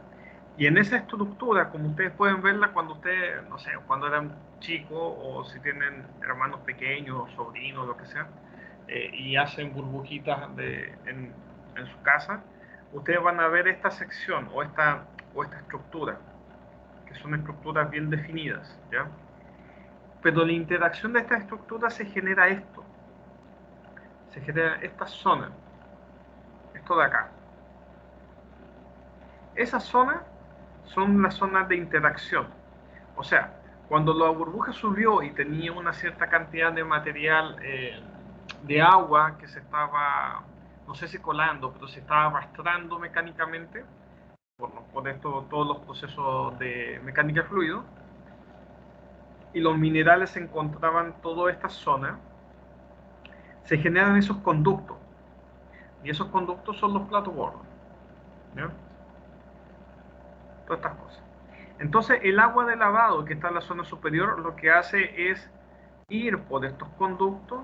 Y en esa estructura, como ustedes pueden verla cuando ustedes, no sé, cuando eran chicos, o si tienen hermanos pequeños, sobrinos, lo que sea, y hacen burbujitas en su casa, ustedes van a ver esta sección o esta estructura, que son estructuras bien definidas, ¿ya? Pero la interacción de esta estructura se genera esta zona, esto de acá. Esas zonas son las zonas de interacción. O sea, cuando la burbuja subió y tenía una cierta cantidad de material, de agua que se estaba, no sé si colando, pero se estaba arrastrando mecánicamente, por esto, todos los procesos de mecánica de fluido, y los minerales se encontraban en toda esta zona, se generan esos conductos. Y esos conductos son los platos bordos, ¿ya? Todas estas cosas. Entonces, el agua de lavado que está en la zona superior lo que hace es ir por estos conductos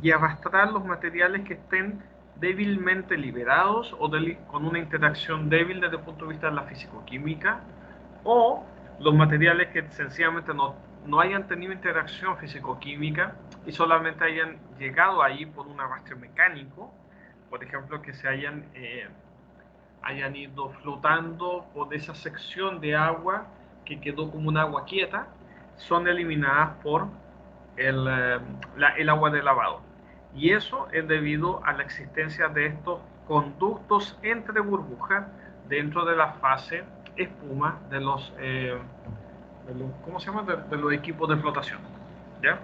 y arrastrar los materiales que estén débilmente liberados o con una interacción débil desde el punto de vista de la fisicoquímica, o los materiales que sencillamente no hayan tenido interacción fisicoquímica y solamente hayan llegado ahí por un arrastre mecánico, por ejemplo, que se hayan ido flotando por esa sección de agua que quedó como un agua quieta, son eliminadas por el agua de lavado. Y eso es debido a la existencia de estos conductos entre burbujas dentro de la fase espuma de los ¿cómo se llama? De los equipos de flotación, ¿ya?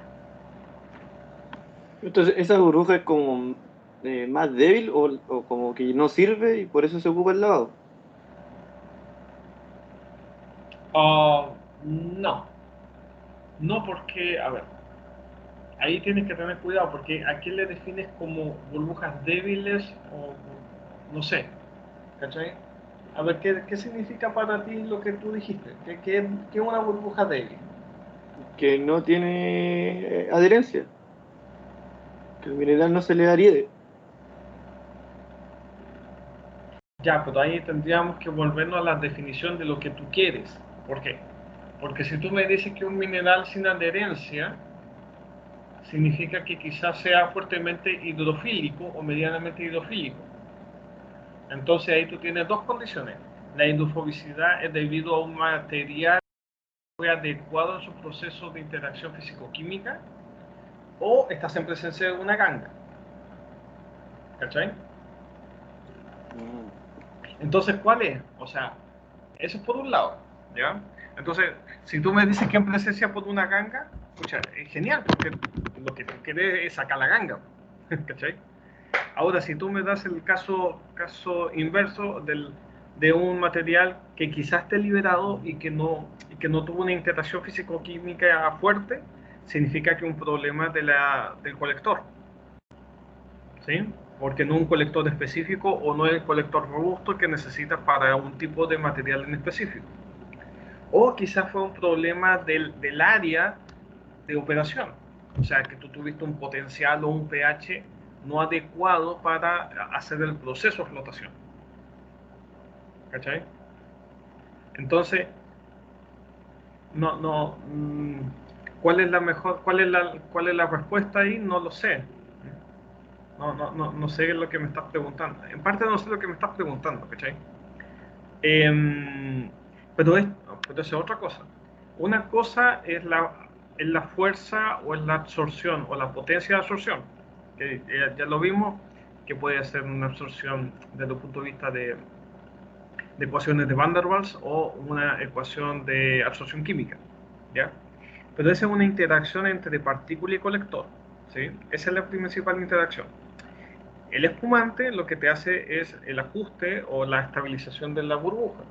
Entonces, ¿esa burbuja es como más débil o como que no sirve y por eso se ocupa el lavado? No, no, porque, a ver, ahí tienes que tener cuidado, porque aquí le defines como burbujas débiles o no sé, ¿cachai? A ver, ¿qué significa para ti lo que tú dijiste? ¿Qué es una burbuja débil? Que no tiene adherencia, que el mineral no se le adhiere. Ya, pero ahí tendríamos que volvernos a la definición de lo que tú quieres. ¿Por qué? Porque si tú me dices que un mineral sin adherencia significa que quizás sea fuertemente hidrofílico o medianamente hidrofílico. Entonces ahí tú tienes dos condiciones. La hidrofobicidad es debido a un material que fue adecuado en su proceso de interacción físico-química, o estás en presencia de una ganga. ¿Cachai? Entonces, ¿cuál es? O sea, eso es por un lado, ¿ya? Entonces, si tú me dices que en presencia por una ganga, escucha, es genial, porque lo que tú quieres es sacar la ganga, ¿cachai? Ahora, si tú me das el caso inverso de un material que quizás esté liberado y que no tuvo una interacción físico-química fuerte, significa que un problema del colector, ¿sí? Porque no es un colector específico o no es el colector robusto que necesitas para un tipo de material en específico. O quizás fue un problema del área de operación. O sea, que tú tuviste un potencial o un pH no adecuado para hacer el proceso de flotación. ¿Cachai? Entonces, ¿cuál es la mejor, cuál es la respuesta ahí? No lo sé. No sé lo que me estás preguntando. En parte no sé lo que me estás preguntando, ¿cachai? Eh, pero es otra cosa. Una cosa es la fuerza o es la absorción o la potencia de absorción, que ya lo vimos, que puede ser una absorción desde el punto de vista de ecuaciones de Van der Waals o una ecuación de absorción química, ¿ya? Pero esa es una interacción entre partícula y colector, ¿sí? Esa es la principal interacción. El espumante lo que te hace es el ajuste o la estabilización de la burbuja,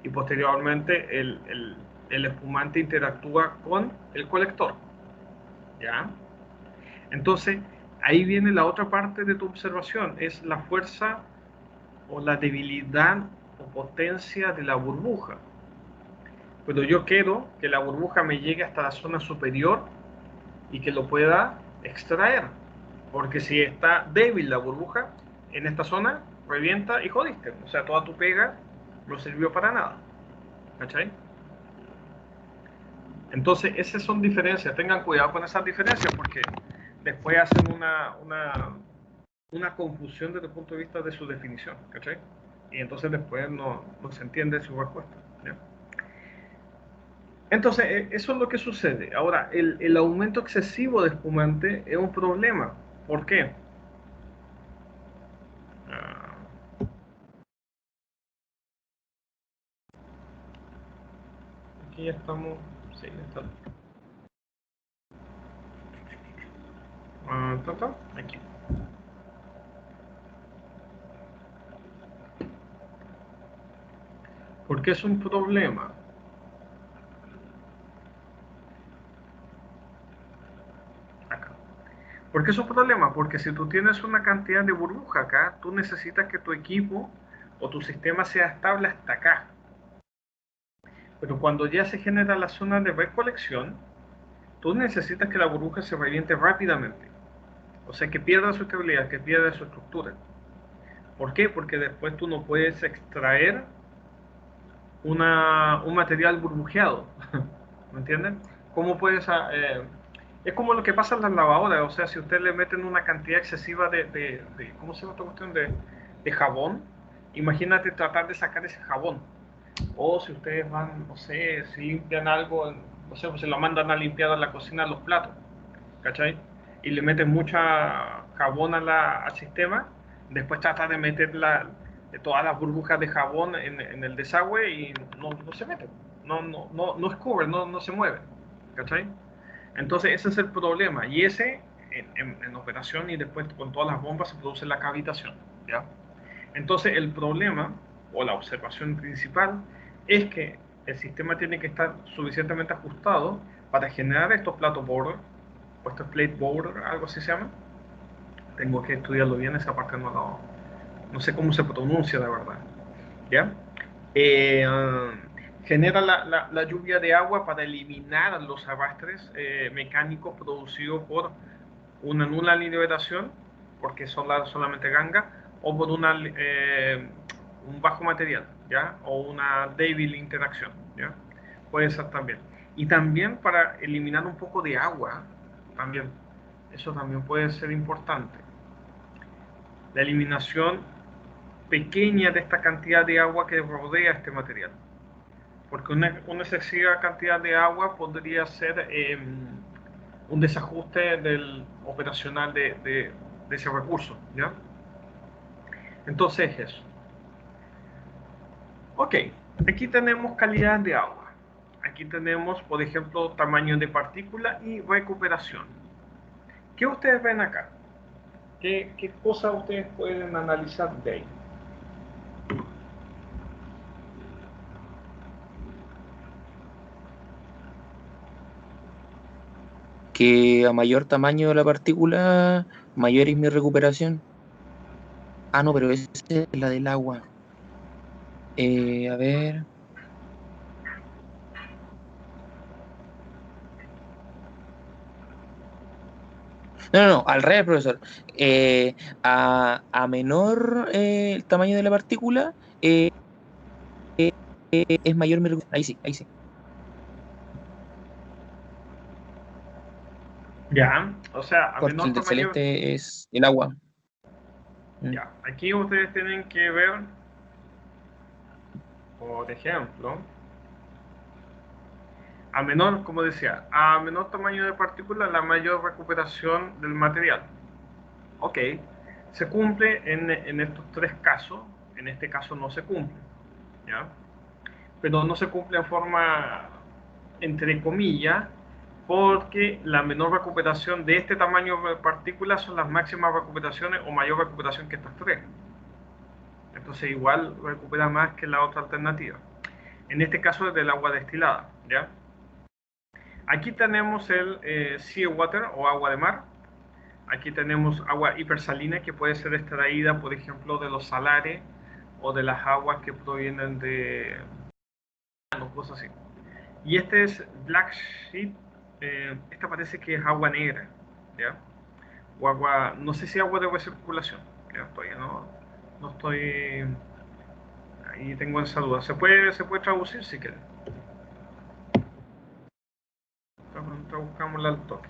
y posteriormente el espumante interactúa con el colector, ¿ya? Entonces, ahí viene la otra parte de tu observación, es la fuerza o la debilidad o potencia de la burbuja. Pero yo quiero que la burbuja me llegue hasta la zona superior y que lo pueda extraer. Porque si está débil la burbuja, en esta zona revienta y jodiste. O sea, toda tu pega no sirvió para nada. ¿Cachai? Entonces, esas son diferencias. Tengan cuidado con esas diferencias porque después hacen una confusión desde el punto de vista de su definición. ¿Cachai? Y entonces después no se entiende su respuesta. ¿Ya? Entonces, eso es lo que sucede. Ahora, el aumento excesivo de espumante es un problema. ¿Por qué? Aquí ya estamos. Sí, está. Aquí. ¿Por qué es un problema? Acá. ¿Por qué es un problema? Porque si tú tienes una cantidad de burbuja acá, tú necesitas que tu equipo o tu sistema sea estable hasta acá. Pero cuando ya se genera la zona de recolección, tú necesitas que la burbuja se reviente rápidamente. O sea, que pierda su estabilidad, que pierda su estructura. ¿Por qué? Porque después tú no puedes extraer un material burbujeado. ¿Me entienden? ¿Cómo puedes...? Es como lo que pasa en las lavadoras. O sea, si ustedes le meten una cantidad excesiva ¿cómo se llama esta cuestión? De jabón. Imagínate tratar de sacar ese jabón. O si ustedes van, no sé, si limpian algo, no sé, pues se lo mandan a limpiar a la cocina los platos. ¿Cachai? Y le meten mucha jabón al sistema, después trata de meter todas las burbujas de jabón en el desagüe y no se meten, no escurren, no se mueven, ¿cachai? Entonces ese es el problema, y ese en operación y después con todas las bombas se produce la cavitación, ¿ya? Entonces el problema o la observación principal es que el sistema tiene que estar suficientemente ajustado para generar estos platos border o estos plate border, algo así se llama. Tengo que estudiarlo bien, esa parte no sé cómo se pronuncia de verdad. ¿Ya? Eh, Genera la lluvia de agua para eliminar los arrastres mecánicos producidos por una nula liberación, porque son solamente ganga, o por un bajo material, ¿ya? O una débil interacción, ¿ya? Puede ser también. Y también para eliminar un poco de agua, también. Eso también puede ser importante. La eliminación pequeña de esta cantidad de agua que rodea este material. Porque una excesiva cantidad de agua podría ser un desajuste operacional de ese recurso, ¿ya? Entonces eso. Ok, aquí tenemos calidad de agua. Aquí tenemos, por ejemplo, tamaño de partícula y recuperación. ¿Qué ustedes ven acá? ¿Qué cosas ustedes pueden analizar de ahí? Que a mayor tamaño de la partícula, mayor es mi recuperación. Ah, no, pero esa es la del agua. A ver. No, al revés, profesor. A menor el tamaño de la partícula, es mayor mi recuperación. Ahí sí, ahí sí. Ya, o sea, a Porque menor el del tamaño. celeste es el agua. Ya, aquí ustedes tienen que ver, por ejemplo, como decía, a menor tamaño de partícula, la mayor recuperación del material. Ok, se cumple en estos tres casos, en este caso no se cumple, ¿ya? Pero no se cumple en forma, entre comillas, porque la menor recuperación de este tamaño de partículas son las máximas recuperaciones o mayor recuperación que estas tres. Entonces igual recupera más que la otra alternativa. En este caso es del agua destilada, ¿ya? Aquí tenemos el seawater o agua de mar. Aquí tenemos agua hipersalina que puede ser extraída, por ejemplo, de los salares o de las aguas que provienen de cosas así. Y este es Black Sheep. Esta parece que es agua negra, ¿ya? O agua, no sé si agua de recirculación, ¿ya? Todavía no estoy. Ahí tengo esa duda. Se puede traducir si quieren. Buscamos al toque.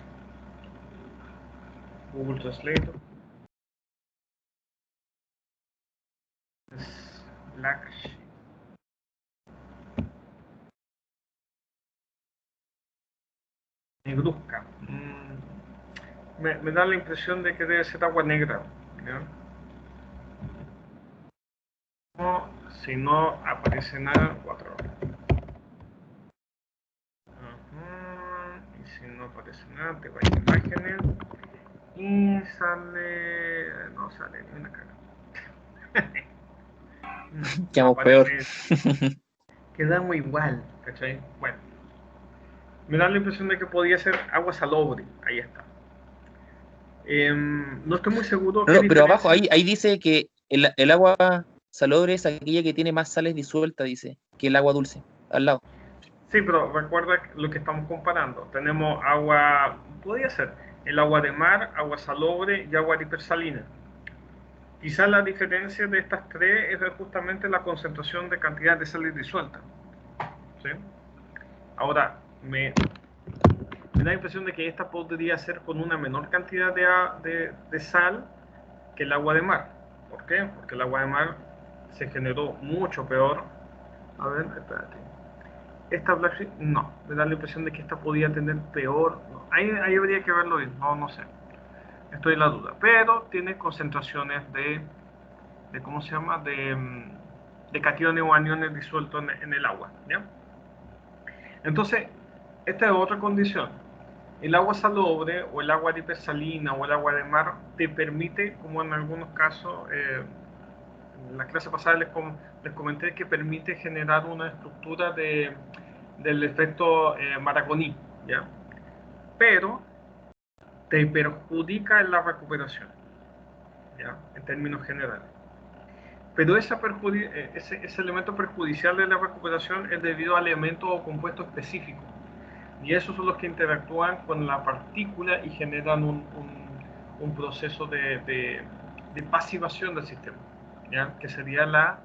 Google Translate. Es Black Sheep. Negruzca. Me da la impresión de que debe ser agua negra, ¿ya? No, si no aparece nada, 4 horas. Y si no aparece nada, te vas a imágenes y sale. No sale ni una cara. Quedamos peor. Quedamos igual, ¿cachai? Bueno, me da la impresión de que podía ser agua salobre. Ahí está. No estoy muy seguro. No, pero abajo ahí dice que el agua salobre es aquella que tiene más sales disueltas, dice, que el agua dulce, al lado. Sí, pero recuerda lo que estamos comparando. Tenemos agua, podría ser el agua de mar, agua salobre y agua hipersalina. Quizás la diferencia de estas tres es justamente la concentración de cantidad de sales disueltas. ¿Sí? Ahora, me da la impresión de que esta podría ser con una menor cantidad de sal que el agua de mar. ¿Por qué? Porque el agua de mar se generó mucho peor. A ver, espérate. Esta Black Sheep, no. Me da la impresión de que esta podía tener peor. No. Ahí habría que verlo bien. No sé. Estoy en la duda. Pero tiene concentraciones de ¿cómo se llama? De cationes o aniones disueltos en el agua. ¿Ya? Entonces, esta es otra condición. El agua salobre o el agua hipersalina o el agua de mar te permite, como en algunos casos, en la clase pasada les comenté que permite generar una estructura del efecto Marconi, ¿ya? Pero te perjudica en la recuperación, ¿ya? En términos generales. Pero ese elemento perjudicial de la recuperación es debido a elementos o compuestos específicos. Y esos son los que interactúan con la partícula y generan un proceso de pasivación del sistema, ¿ya? Que sería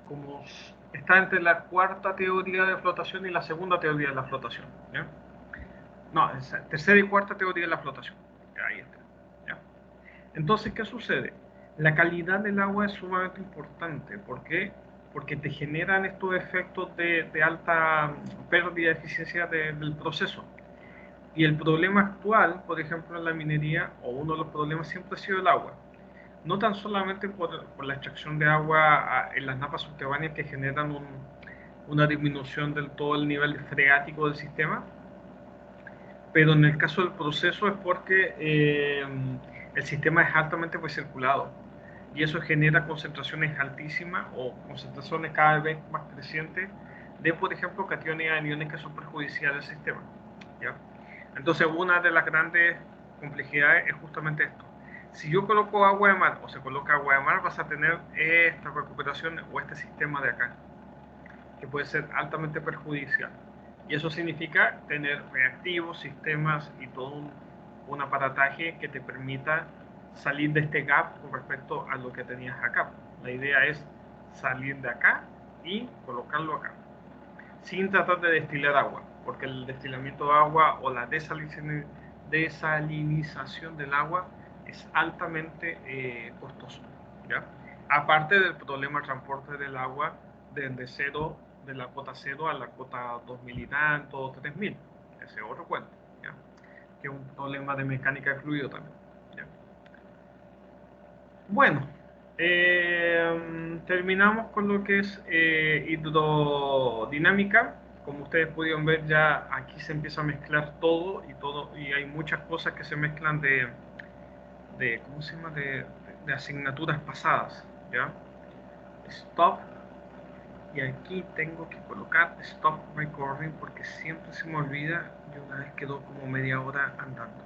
como está entre la cuarta teoría de flotación y la segunda teoría de la flotación, ¿ya? No, tercera y cuarta teoría de la flotación. Ahí está, ¿ya? Entonces, ¿qué sucede? La calidad del agua es sumamente importante. ¿Por qué? Porque te generan estos efectos de alta pérdida de eficiencia del proceso. Y el problema actual, por ejemplo, en la minería, o uno de los problemas siempre ha sido el agua. No tan solamente por la extracción de agua en las napas subterráneas que generan una disminución del todo el nivel freático del sistema, pero en el caso del proceso es porque el sistema es altamente recirculado y eso genera concentraciones altísimas o concentraciones cada vez más crecientes de, por ejemplo, cationes y aniones que son perjudiciales al sistema, ¿ya? Entonces, una de las grandes complejidades es justamente esto. Si yo coloco agua de mar o se coloca agua de mar, vas a tener esta recuperación o este sistema de acá, que puede ser altamente perjudicial. Y eso significa tener reactivos, sistemas y todo un aparataje que te permita salir de este gap con respecto a lo que tenías acá. La idea es salir de acá y colocarlo acá, sin tratar de destilar agua, porque el destilamiento de agua o la desalinización del agua es altamente costoso, ¿ya? Aparte del problema de transporte del agua desde cero, de la cota 0 a la cota 2000 y tanto, 3000, ese es otro cuento, ¿ya? Que es un problema de mecánica incluido también, ¿ya? Bueno, terminamos con lo que es hidrodinámica. Como ustedes pudieron ver, ya aquí se empieza a mezclar todo y hay muchas cosas que se mezclan ¿cómo se llama? De asignaturas pasadas, ¿ya? Stop. Y aquí tengo que colocar stop recording porque siempre se me olvida y una vez quedó como media hora andando.